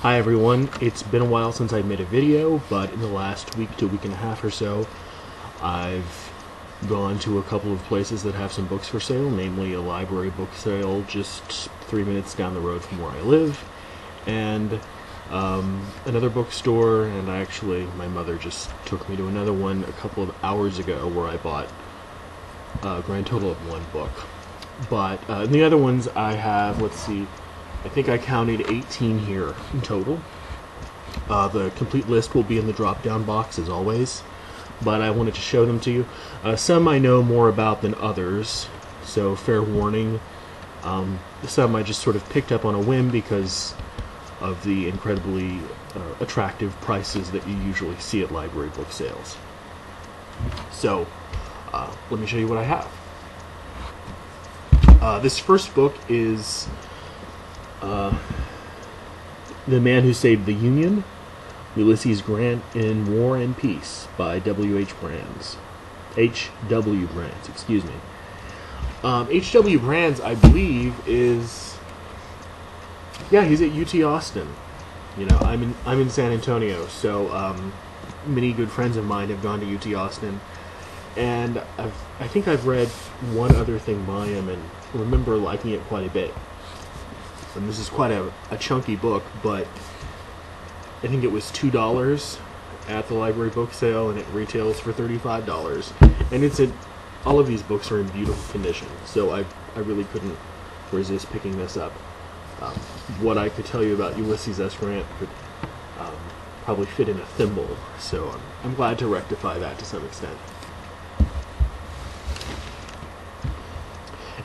Hi everyone, it's been a while since I made a video, but in the last week to week and a half or so, I've gone to a couple of places that have some books for sale, namely a library book sale just 3 minutes down the road from where I live, and another bookstore, and my mother just took me to another one a couple of hours ago where I bought a grand total of one book. But in the other ones I have, let's see, I think I counted 18 here in total. The complete list will be in the drop-down box as always, but I wanted to show them to you. Some I know more about than others, so fair warning. Some I just sort of picked up on a whim because of the incredibly attractive prices that you usually see at library book sales. So, let me show you what I have. This first book is The Man Who Saved the Union, Ulysses Grant in War and Peace by H.W. Brands, excuse me. H.W. Brands, I believe, he's at UT Austin. You know, I'm in San Antonio, so many good friends of mine have gone to UT Austin, and I think I've read one other thing by him and remember liking it quite a bit. And this is quite a chunky book, but I think it was $2 at the library book sale, and it retails for $35. And all of these books are in beautiful condition, so I really couldn't resist picking this up. What I could tell you about Ulysses S. Grant could probably fit in a thimble, so I'm glad to rectify that to some extent.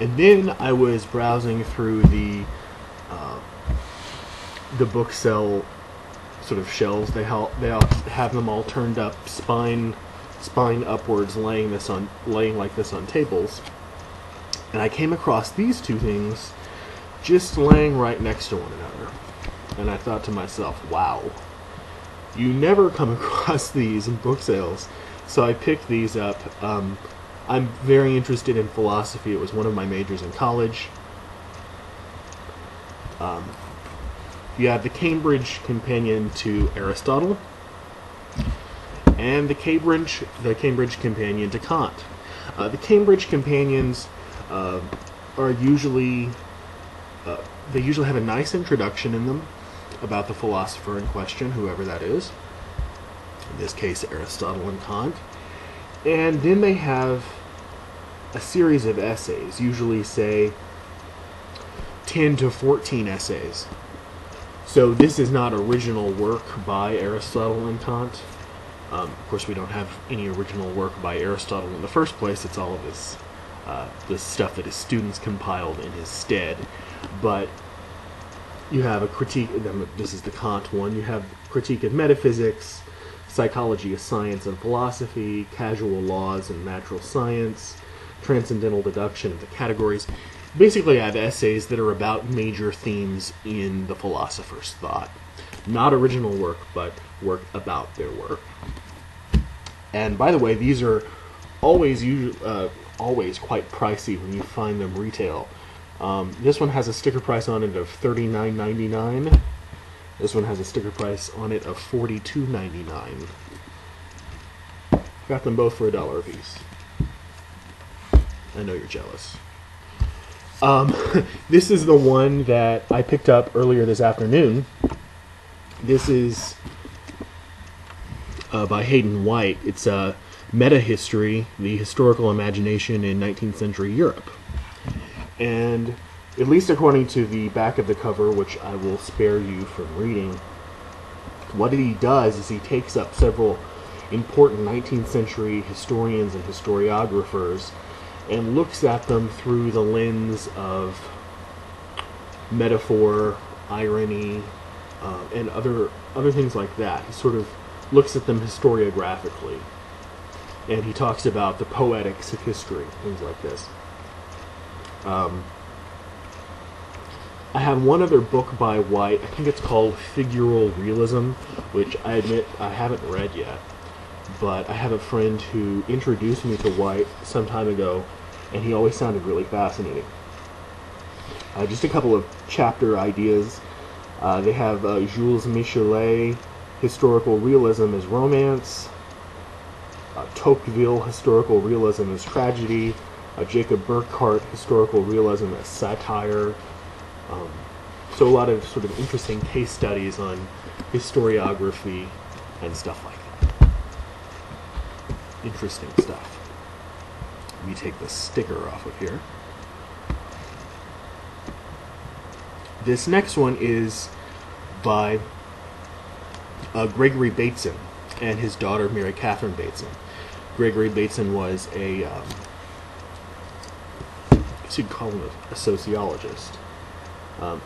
And then I was browsing through the book sale sort of shelves. They have them all turned up, spine upwards, laying like this on tables. And I came across these two things just laying right next to one another. And I thought to myself, wow, you never come across these in book sales. So I picked these up. I'm very interested in philosophy. It was one of my majors in college. You have the Cambridge Companion to Aristotle and the Cambridge Companion to Kant. The Cambridge Companions are usually they usually have a nice introduction in them about the philosopher in question, whoever that is. In this case, Aristotle and Kant. And then they have a series of essays, usually say 10 to 14 essays. So this is not original work by Aristotle and Kant. Of course, we don't have any original work by Aristotle in the first place. It's all of this stuff that his students compiled in his stead. But you have a critique, this is the Kant one, you have critique of metaphysics, psychology of science and philosophy, casual laws and natural science, transcendental deduction of the categories. Basically, I have essays that are about major themes in the philosopher's thought. Not original work, but work about their work. And by the way, these are always quite pricey when you find them retail. This one has a sticker price on it of $39.99. This one has a sticker price on it of $42.99. Got them both for $1 a piece. I know you're jealous. This is the one that I picked up earlier this afternoon. This is by Hayden White. It's Meta-History, the Historical Imagination in 19th Century Europe. And at least according to the back of the cover, which I will spare you from reading, what he does is he takes up several important 19th century historians and historiographers and looks at them through the lens of metaphor, irony, and other things like that. He sort of looks at them historiographically, and he talks about the poetics of history, things like this. I have one other book by White. I think it's called Figural Realism, which I admit I haven't read yet. But I have a friend who introduced me to White some time ago, and he always sounded really fascinating. Just a couple of chapter ideas. They have Jules Michelet, historical realism as romance. Tocqueville, historical realism as tragedy. Jacob Burckhardt, historical realism as satire. So a lot of sort of interesting case studies on historiography and stuff like that. Interesting stuff. Let me take the sticker off of here. This next one is by Gregory Bateson and his daughter Mary Catherine Bateson. Gregory Bateson was a, you'd call him a sociologist.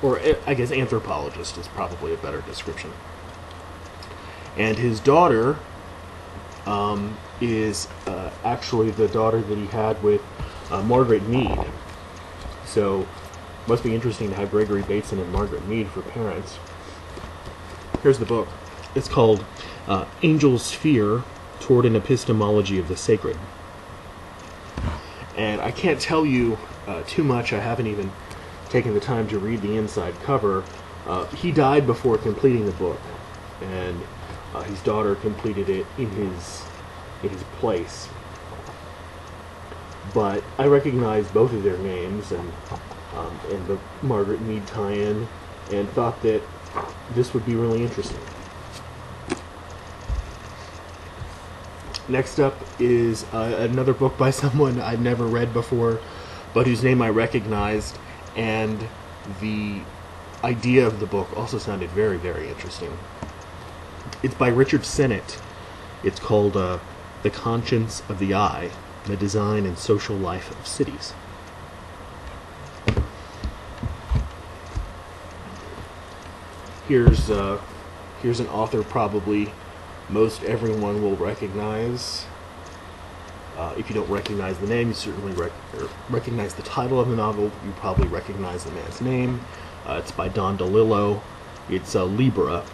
Or I guess anthropologist is probably a better description. And his daughter is actually the daughter that he had with Margaret Mead. So must be interesting to have Gregory Bateson and Margaret Mead for parents. Here's the book. It's called Angel's Fear Toward an Epistemology of the Sacred. And I can't tell you too much. I haven't even taken the time to read the inside cover. He died before completing the book, and his daughter completed it in his place. But I recognize both of their names and the Margaret Mead tie-in, and thought that this would be really interesting. Next up is another book by someone I'd never read before, but whose name I recognized, and the idea of the book also sounded very, very interesting. It's by Richard Sennett. It's called The Conscience of the Eye, the Design and Social Life of Cities. Here's an author probably most everyone will recognize. If you don't recognize the name, you certainly recognize the title of the novel. You probably recognize the man's name. It's by Don DeLillo. It's Libra.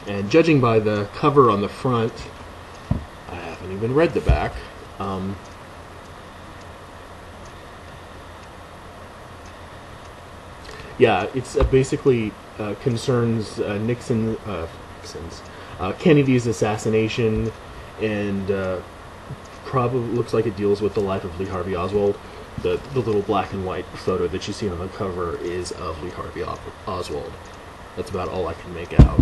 And judging by the cover on the front, I haven't even read the back. Yeah, it's basically concerns Kennedy's assassination, and probably looks like it deals with the life of Lee Harvey Oswald. The little black and white photo that you see on the cover is of Lee Harvey Oswald. That's about all I can make out.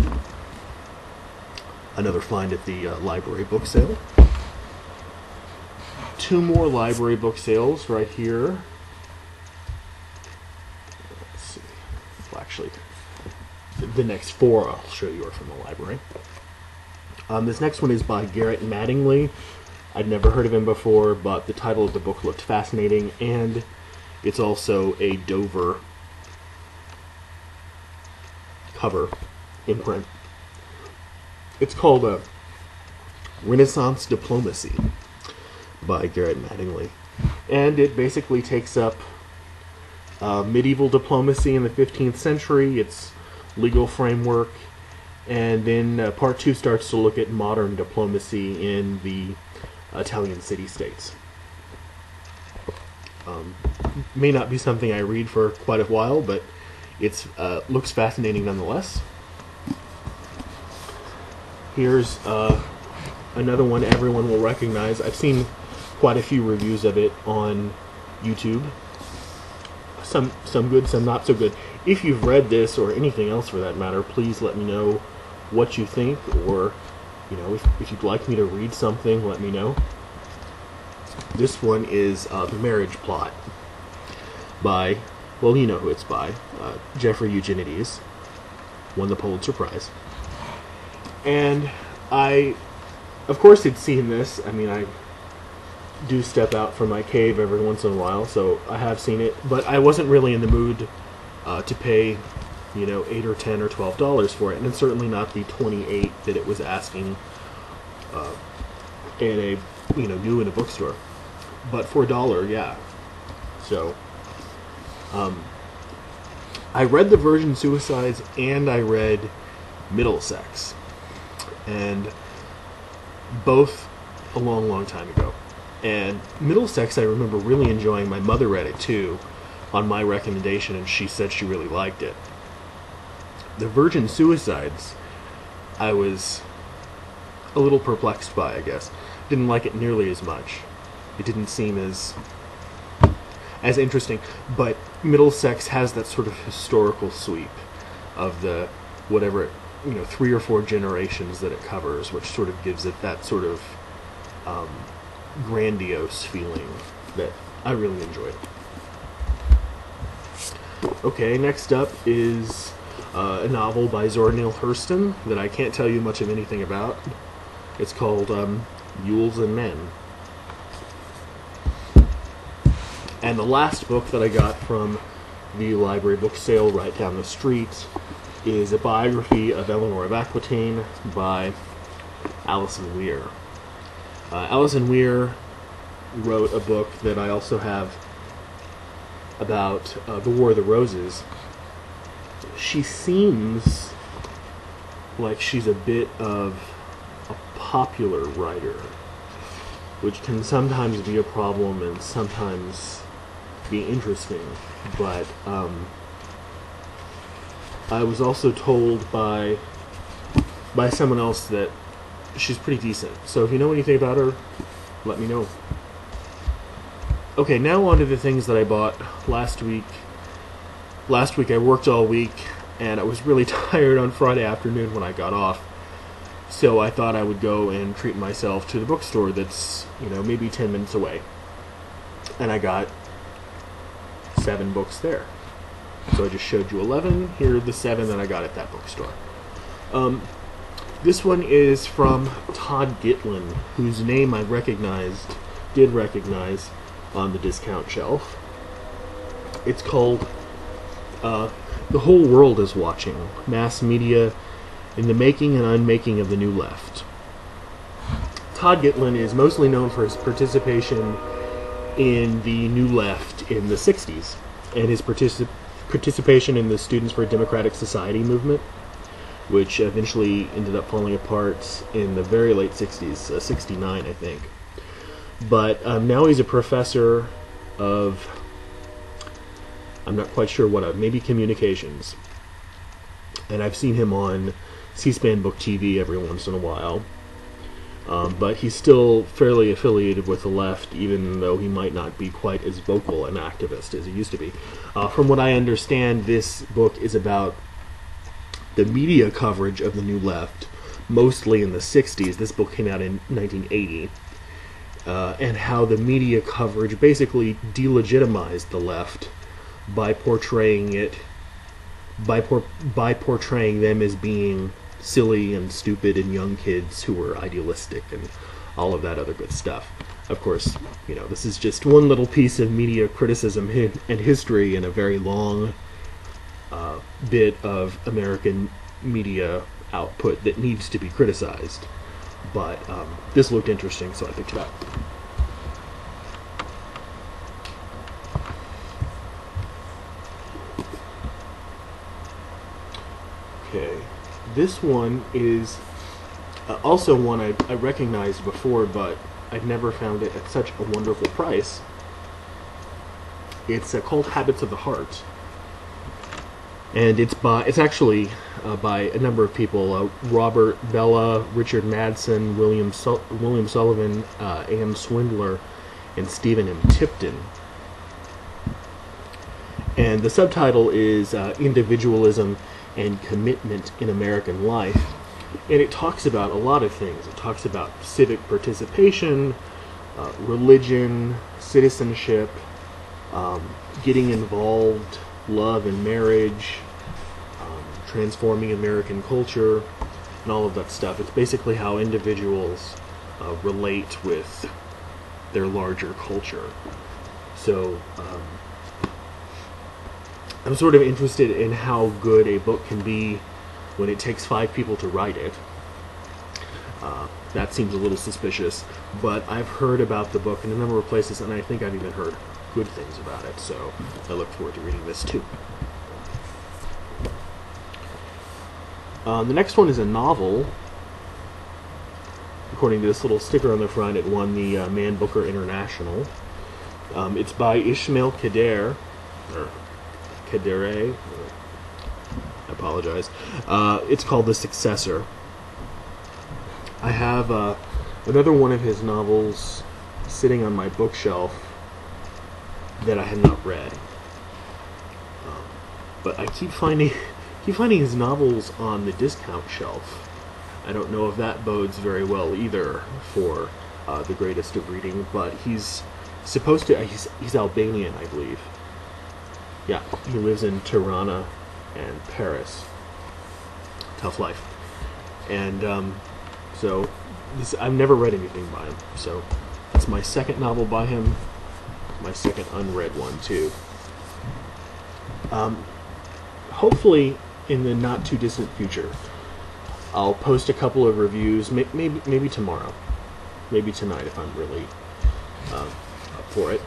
Another find at the library book sale. Two more library book sales right here. Let's see. Well, actually, the next four I'll show you are from the library. This next one is by Garrett Mattingly. I'd never heard of him before, but the title of the book looked fascinating, and it's also a Dover cover in print. It's called Renaissance Diplomacy by Garrett Mattingly, and it basically takes up medieval diplomacy in the 15th century, its legal framework, and then part 2 starts to look at modern diplomacy in the Italian city-states. May not be something I read for quite a while, but it looks fascinating nonetheless. Here's another one everyone will recognize. I've seen quite a few reviews of it on YouTube. Some good, some not so good. If you've read this, or anything else for that matter, please let me know what you think, or if you'd like me to read something, let me know. This one is The Marriage Plot by, well, you know who it's by, Jeffrey Eugenides. Won the Pulitzer Prize. And I, of course, had seen this. I mean, I do step out from my cave every once in a while, so I have seen it, but I wasn't really in the mood to pay, $8 or $10 or $12 for it, and it's certainly not the $28 that it was asking in a new in a bookstore. But for $1, yeah. So I read the Virgin Suicides and I read Middlesex, and both a long time ago. And Middlesex I remember really enjoying. My mother read it too on my recommendation, and she said she really liked it. The Virgin Suicides, I was a little perplexed by, I guess. Didn't like it nearly as much. It didn't seem as interesting, but Middlesex has that sort of historical sweep of the whatever, 3 or 4 generations that it covers, which sort of gives it that sort of grandiose feeling that I really enjoyed. Okay, next up is a novel by Zora Neale Hurston that I can't tell you much of anything about. It's called Mules and Men. And the last book that I got from the library book sale right down the street is a biography of Eleanor of Aquitaine by Alison Weir. Alison Weir wrote a book that I also have about the War of the Roses. She seems like she's a bit of a popular writer, which can sometimes be a problem and sometimes be interesting, but I was also told by someone else that she's pretty decent. So if you know anything about her, let me know. Okay, now on to the things that I bought last week. Last week I worked all week, and I was really tired on Friday afternoon when I got off. So I thought I would go and treat myself to the bookstore that's, maybe 10 minutes away. And I got 7 books there. So I just showed you 11. Here are the 7 that I got at that bookstore. This one is from Todd Gitlin, whose name I did recognize on the discount shelf. It's called The Whole World is Watching, Mass Media in the Making and Unmaking of the New Left. Todd Gitlin is mostly known for his participation in the New Left in the 60s, and his participation in the Students for a Democratic Society movement, which eventually ended up falling apart in the very late 60s, 69 I think. But now he's a professor of, I'm not quite sure what of, maybe communications. And I've seen him on C-SPAN Book TV every once in a while. But he's still fairly affiliated with the left, even though he might not be quite as vocal an activist as he used to be. From what I understand, this book is about the media coverage of the New Left, mostly in the 60s. This book came out in 1980. And how the media coverage basically delegitimized the left by portraying them as being silly and stupid and young kids who were idealistic and all of that other good stuff. Of course, this is just one little piece of media criticism and history in a very long bit of American media output that needs to be criticized. But this looked interesting, so I picked it up. Okay, this one is also one I recognized before, but I've never found it at such a wonderful price. It's called Habits of the Heart, and it's actually by a number of people: Robert Bella, Richard Madsen, William Sullivan, Ann Swindler, and Stephen M. Tipton. And the subtitle is Individualism and Commitment in American Life. And it talks about a lot of things. It talks about civic participation, religion, citizenship, getting involved, love and marriage, transforming American culture, and all of that stuff. It's basically how individuals relate with their larger culture. So I'm sort of interested in how good a book can be when it takes 5 people to write it. That seems a little suspicious, but I've heard about the book in a number of places, and I think I've even heard good things about it, so I look forward to reading this too. The next one is a novel. According to this little sticker on the front, it won the Man Booker International. It's by Ishmael Kadare, or Kadere. I apologize. It's called The Successor. I have another one of his novels sitting on my bookshelf that I had not read. But I keep finding his novels on the discount shelf. I don't know if that bodes very well either for the greatest of reading, but he's supposed to... He's Albanian, I believe. Yeah, he lives in Tirana and Paris. Tough life. And so I've never read anything by him, so it's my second novel by him, my second unread one too. Hopefully in the not too distant future I'll post a couple of reviews, maybe tomorrow, maybe tonight if I'm really up for it.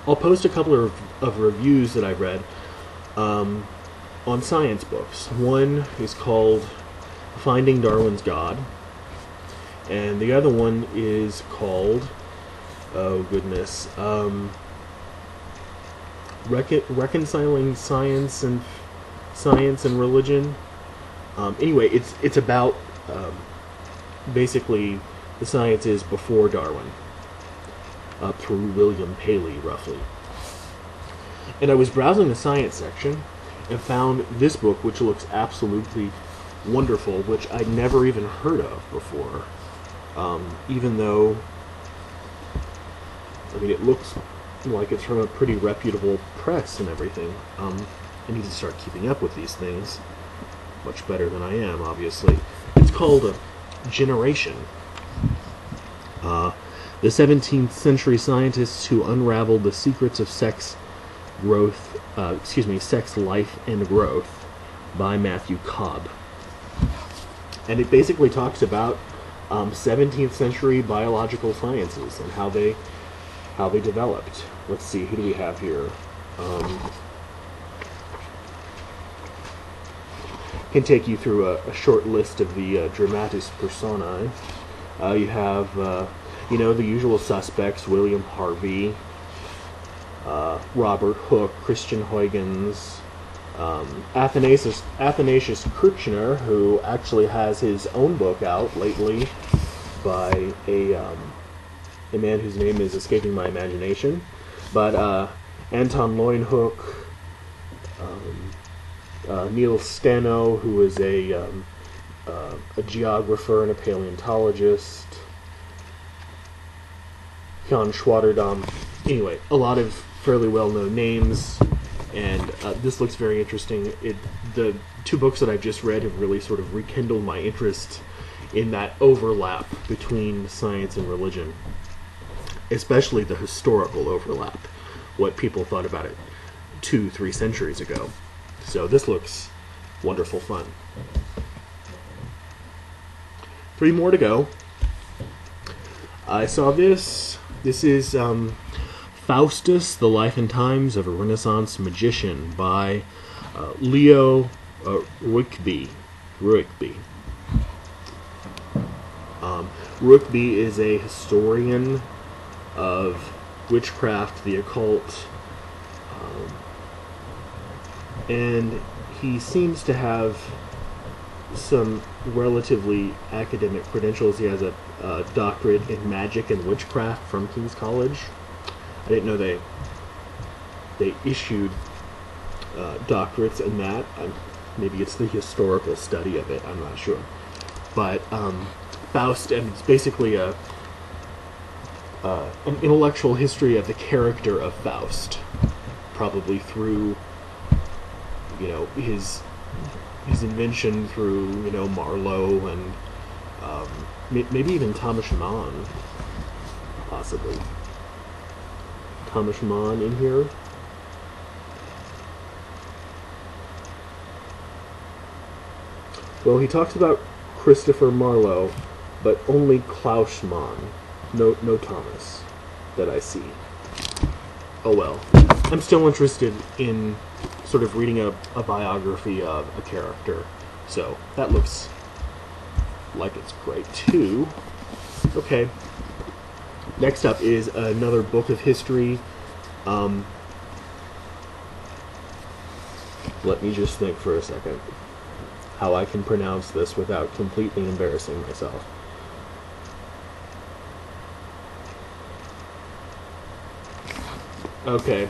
I'll post a couple of reviews that I've read on science books. One is called Finding Darwin's God, and the other one is called, oh goodness, Reconciling Science and Religion. Anyway, it's about basically the science is before Darwin, up through William Paley, roughly. And I was browsing the science section and found this book, which looks absolutely wonderful, which I'd never even heard of before. Even though, I mean, it looks like it's from a pretty reputable press and everything. I need to start keeping up with these things much better than I am, obviously. It's called Generation. The 17th century scientists who unraveled the secrets of sex life and growth, by Matthew Cobb. And it basically talks about 17th century biological sciences and how they developed. Let's see, who do we have here? Can take you through a short list of the dramatis personae. You have, the usual suspects: William Harvey, Robert Hooke, Christian Huygens, Athanasius Kirchner, who actually has his own book out lately by a man whose name is escaping my imagination, but Anton Leuwenhoek, Neil Steno, who is a geographer and a paleontologist, Jan Schwatterdam. Anyway, a lot of fairly well-known names, and this looks very interesting. The two books that I've just read have really sort of rekindled my interest in that overlap between science and religion, especially the historical overlap, what people thought about it 2-3 centuries ago. So this looks wonderful fun. 3 more to go. I saw this. This is Faustus, The Life and Times of a Renaissance Magician by Leo Ruykby. Ruykby is a historian of witchcraft, the occult, and he seems to have some relatively academic credentials. He has a doctorate in magic and witchcraft from King's College. I didn't know they issued doctorates in that. Maybe it's the historical study of it, I'm not sure. But Faust, and it's basically an intellectual history of the character of Faust, probably through his invention, through Marlowe and maybe even Thomas Mann, possibly. Thomas Mann in here. Well, he talks about Christopher Marlowe, but only Klaus Mann. No Thomas that I see. Oh well. I'm still interested in sort of reading a biography of a character, so that looks like it's great too. Okay. Next up is another book of history. Let me just think for a second how I can pronounce this without completely embarrassing myself. Okay,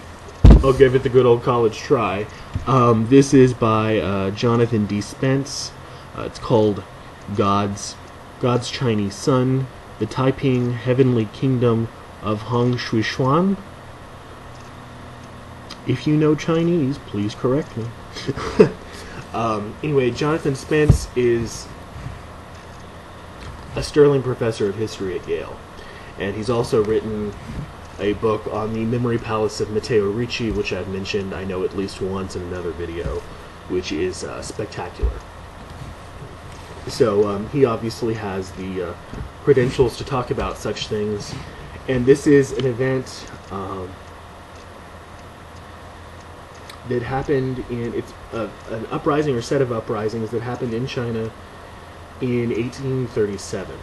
I'll give it the good old college try. This is by Jonathan D. Spence. It's called God's Chinese Son, the Taiping Heavenly Kingdom of Hong Shui-Xuan. If you know Chinese, please correct me. Anyway, Jonathan Spence is a sterling professor of history at Yale, and he's also written a book on the Memory Palace of Matteo Ricci, which I've mentioned, I know, at least once in another video, which is spectacular. So he obviously has the credentials to talk about such things, and this is an event that happened in, it's an uprising or set of uprisings that happened in China in 1837.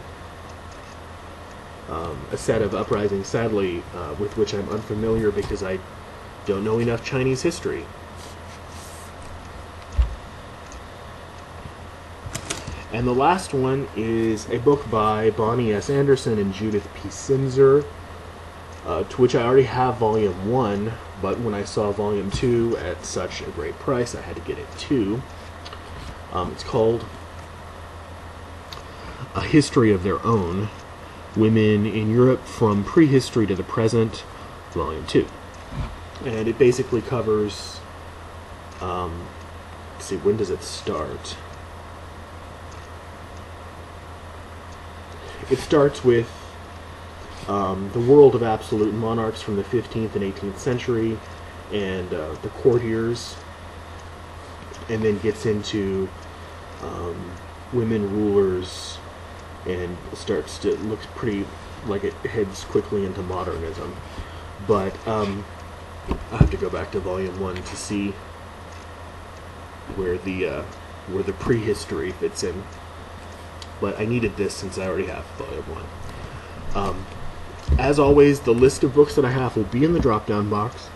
A set of uprisings, sadly, with which I'm unfamiliar because I don't know enough Chinese history. And the last one is a book by Bonnie S. Anderson and Judith P. Sinzer, to which I already have Volume 1, but when I saw Volume 2 at such a great price, I had to get it too. It's called A History of Their Own, Women in Europe from Prehistory to the Present, Volume 2. And it basically covers, let's see, when does it start? It starts with the world of absolute monarchs from the 15th and 18th century, and the courtiers, and then gets into women rulers, and starts to, looks pretty like it heads quickly into modernism. But I have to go back to Volume 1 to see where the prehistory fits in. But I needed this since I already have Volume 1. As always, the list of books that I have will be in the drop-down box.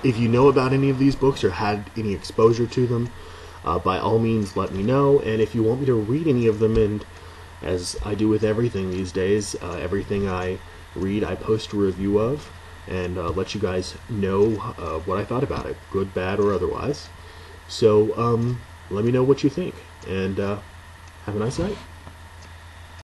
If you know about any of these books or had any exposure to them, by all means let me know. And if you want me to read any of them, and as I do with everything these days, everything I read I post a review of, and let you guys know what I thought about it, good, bad, or otherwise. So let me know what you think, and have a nice night.